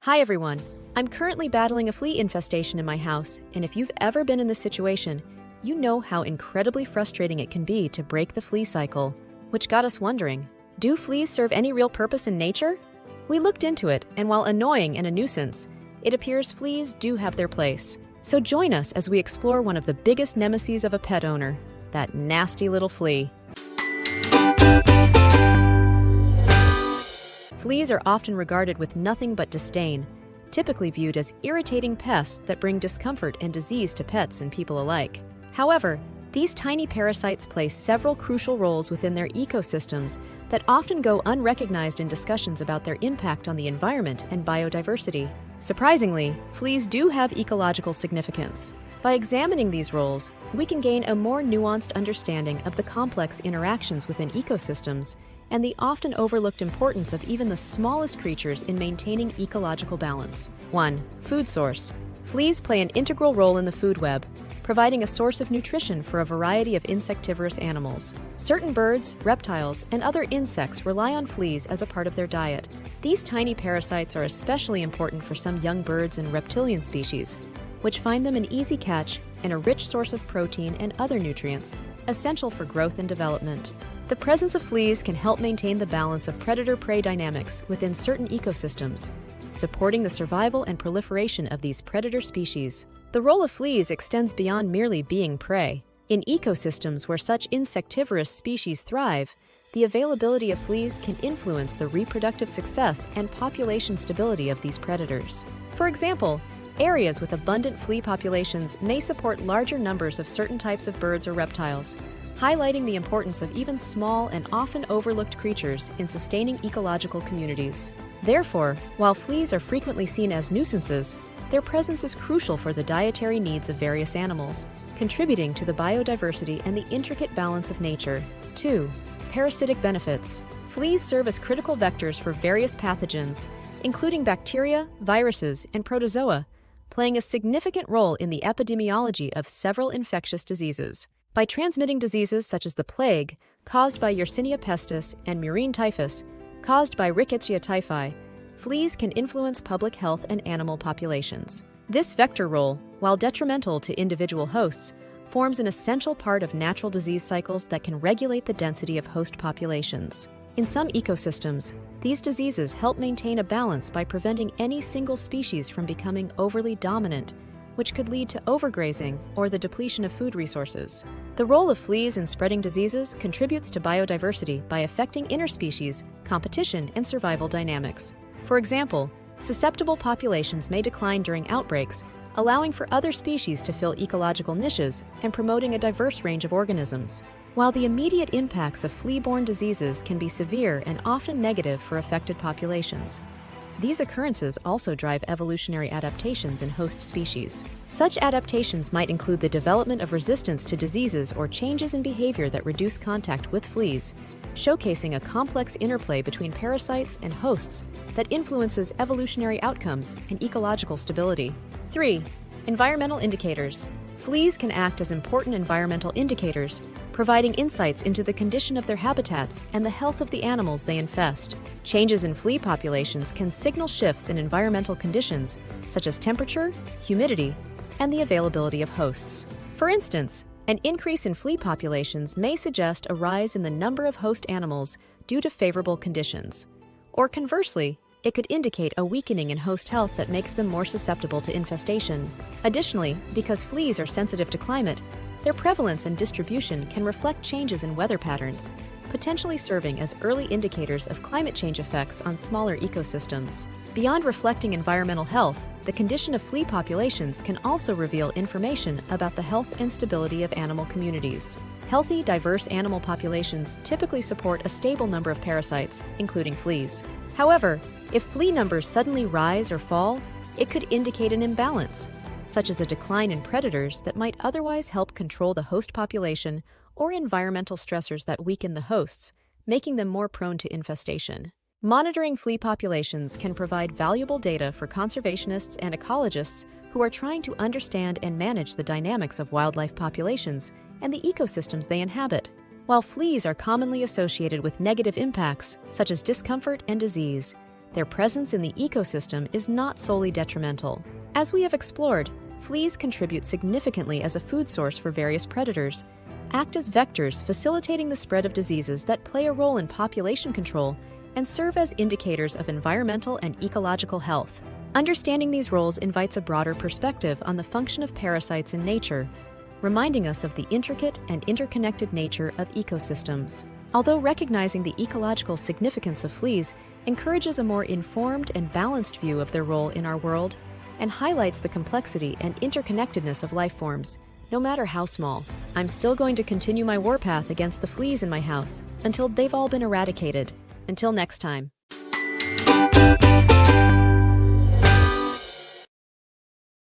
Hi everyone. I'm currently battling a flea infestation in my house, and if you've ever been in this situation, you know how incredibly frustrating it can be to break the flea cycle. Which got us wondering, do fleas serve any real purpose in nature? We looked into it, and while annoying and a nuisance, it appears fleas do have their place. So join us as we explore one of the biggest nemesis of a pet owner, that nasty little flea. Fleas are often regarded with nothing but disdain, typically viewed as irritating pests that bring discomfort and disease to pets and people alike. However, these tiny parasites play several crucial roles within their ecosystems that often go unrecognized in discussions about their impact on the environment and biodiversity. Surprisingly, fleas do have ecological significance. By examining these roles, we can gain a more nuanced understanding of the complex interactions within ecosystems and the often overlooked importance of even the smallest creatures in maintaining ecological balance. 1. Food source. Fleas play an integral role in the food web, providing a source of nutrition for a variety of insectivorous animals. Certain birds, reptiles, and other insects rely on fleas as a part of their diet. These tiny parasites are especially important for some young birds and reptilian species, which find them an easy catch and a rich source of protein and other nutrients, essential for growth and development. The presence of fleas can help maintain the balance of predator-prey dynamics within certain ecosystems, supporting the survival and proliferation of these predator species. The role of fleas extends beyond merely being prey. In ecosystems where such insectivorous species thrive, the availability of fleas can influence the reproductive success and population stability of these predators. For example, areas with abundant flea populations may support larger numbers of certain types of birds or reptiles, highlighting the importance of even small and often overlooked creatures in sustaining ecological communities. Therefore, while fleas are frequently seen as nuisances, their presence is crucial for the dietary needs of various animals, contributing to the biodiversity and the intricate balance of nature. 2. Parasitic benefits. Fleas serve as critical vectors for various pathogens, including bacteria, viruses, and protozoa, playing a significant role in the epidemiology of several infectious diseases. By transmitting diseases such as the plague, caused by Yersinia pestis, and murine typhus, caused by Rickettsia typhi, fleas can influence public health and animal populations. This vector role, while detrimental to individual hosts, forms an essential part of natural disease cycles that can regulate the density of host populations. In some ecosystems, these diseases help maintain a balance by preventing any single species from becoming overly dominant, which could lead to overgrazing or the depletion of food resources. The role of fleas in spreading diseases contributes to biodiversity by affecting interspecies, competition, and survival dynamics. For example, susceptible populations may decline during outbreaks, allowing for other species to fill ecological niches and promoting a diverse range of organisms. While the immediate impacts of flea-borne diseases can be severe and often negative for affected populations, these occurrences also drive evolutionary adaptations in host species. Such adaptations might include the development of resistance to diseases or changes in behavior that reduce contact with fleas, showcasing a complex interplay between parasites and hosts that influences evolutionary outcomes and ecological stability. 3. Environmental indicators. Fleas can act as important environmental indicators, providing insights into the condition of their habitats and the health of the animals they infest. Changes in flea populations can signal shifts in environmental conditions, such as temperature, humidity, and the availability of hosts. For instance, an increase in flea populations may suggest a rise in the number of host animals due to favorable conditions. Or conversely, it could indicate a weakening in host health that makes them more susceptible to infestation. Additionally, because fleas are sensitive to climate, their prevalence and distribution can reflect changes in weather patterns, potentially serving as early indicators of climate change effects on smaller ecosystems. Beyond reflecting environmental health, the condition of flea populations can also reveal information about the health and stability of animal communities. Healthy, diverse animal populations typically support a stable number of parasites, including fleas. However, if flea numbers suddenly rise or fall, it could indicate an imbalance, such as a decline in predators that might otherwise help control the host population or environmental stressors that weaken the hosts, making them more prone to infestation. Monitoring flea populations can provide valuable data for conservationists and ecologists who are trying to understand and manage the dynamics of wildlife populations and the ecosystems they inhabit. While fleas are commonly associated with negative impacts, such as discomfort and disease, their presence in the ecosystem is not solely detrimental. As we have explored, fleas contribute significantly as a food source for various predators, act as vectors facilitating the spread of diseases that play a role in population control, and serve as indicators of environmental and ecological health. Understanding these roles invites a broader perspective on the function of parasites in nature, reminding us of the intricate and interconnected nature of ecosystems. Although recognizing the ecological significance of fleas encourages a more informed and balanced view of their role in our world and highlights the complexity and interconnectedness of life forms, no matter how small. I'm still going to continue my warpath against the fleas in my house until they've all been eradicated. Until next time.